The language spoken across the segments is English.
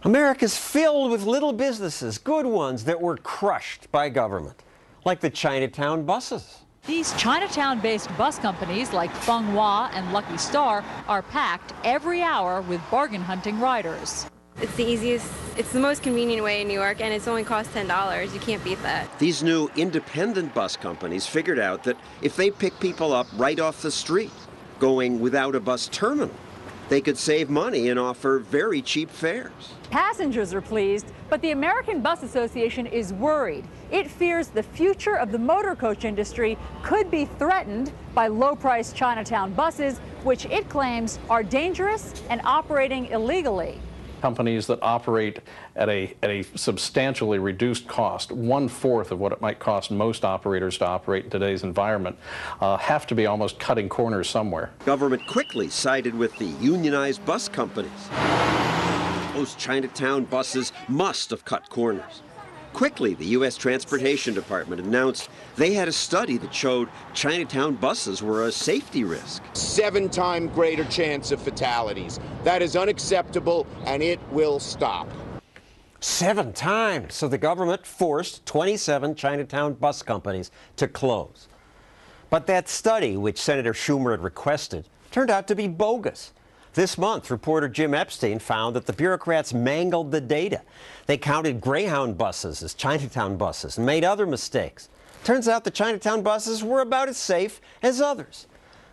America's filled with little businesses, good ones that were crushed by government, like the Chinatown buses. These Chinatown-based bus companies like Feng Hua and Lucky Star are packed every hour with bargain hunting riders. It's the easiest, it's the most convenient way in New York, and it's only cost $10. You can't beat that. These new independent bus companies figured out that if they pick people up right off the street, going without a bus terminal, they could save money and offer very cheap fares. Passengers are pleased, but the American Bus Association is worried. It fears the future of the motor coach industry could be threatened by low-priced Chinatown buses, which it claims are dangerous and operating illegally. Companies that operate at a substantially reduced cost, 1/4 of what it might cost most operators to operate in today's environment, have to be almost cutting corners somewhere. Government quickly sided with the unionized bus companies. Those Chinatown buses must have cut corners. Quickly, the U.S. Transportation Department announced they had a study that showed Chinatown buses were a safety risk. 7-time greater chance of fatalities. That is unacceptable, and it will stop. 7 times. So the government forced 27 Chinatown bus companies to close. But that study, which Senator Schumer had requested, turned out to be bogus. This month, reporter Jim Epstein found that the bureaucrats mangled the data. They counted Greyhound buses as Chinatown buses and made other mistakes. Turns out the Chinatown buses were about as safe as others.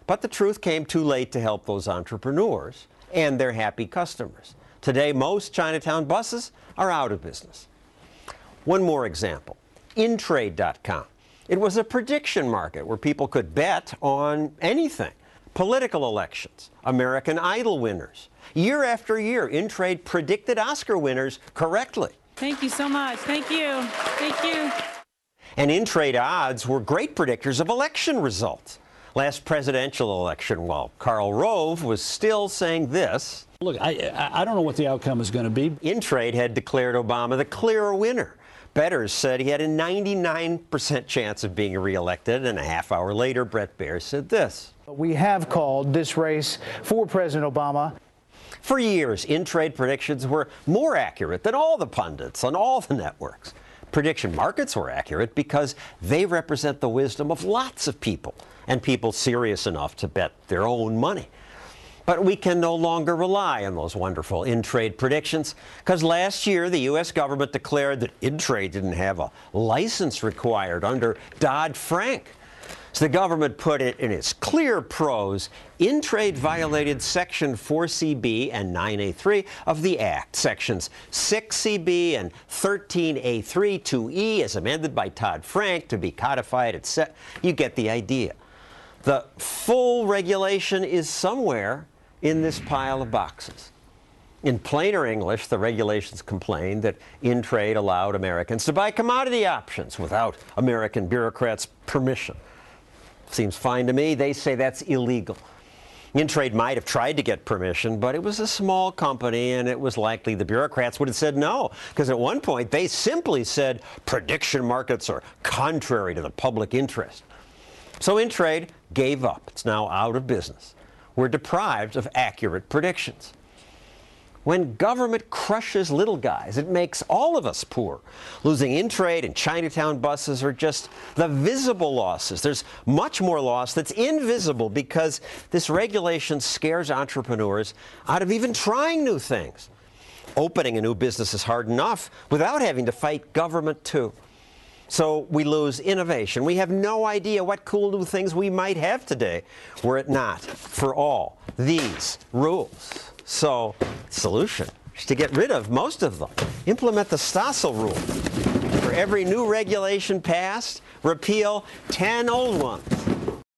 But the truth came too late to help those entrepreneurs and their happy customers. Today, most Chinatown buses are out of business. One more example, Intrade.com. It was a prediction market where people could bet on anything. Political elections, American Idol winners. Year after year, Intrade predicted Oscar winners correctly. Thank you so much. Thank you. Thank you. And Intrade odds were great predictors of election results. Last presidential election, while Karl Rove was still saying this. Look, I don't know what the outcome is going to be. Intrade had declared Obama the clear winner. Bettors said he had a 99% chance of being reelected, and a half hour later, Brett Baer said this. We have called this race for President Obama. For years, Intrade predictions were more accurate than all the pundits on all the networks. Prediction markets were accurate because they represent the wisdom of lots of people, and people serious enough to bet their own money. But we can no longer rely on those wonderful Intrade predictions, because last year the U.S. government declared that Intrade didn't have a license required under Dodd-Frank. So the government put it in its clear prose, Intrade violated Section 4CB and 9A3 of the Act, Sections 6CB and 13A3 2E as amended by Dodd-Frank to be codified, etc. You get the idea. The full regulation is somewhere in this pile of boxes. In plainer English, the regulations complained that Intrade allowed Americans to buy commodity options without American bureaucrats' permission. Seems fine to me. They say that's illegal. Intrade might have tried to get permission, but it was a small company, and it was likely the bureaucrats would have said no, because at one point they simply said prediction markets are contrary to the public interest. So Intrade gave up. It's now out of business. We're deprived of accurate predictions. When government crushes little guys, it makes all of us poor. Losing Intrade and Chinatown buses are just the visible losses. There's much more loss that's invisible because this regulation scares entrepreneurs out of even trying new things. Opening a new business is hard enough without having to fight government too. So we lose innovation. We have no idea what cool new things we might have today were it not for all these rules. So the solution is to get rid of most of them. Implement the Stossel rule. For every new regulation passed, repeal 10 old ones.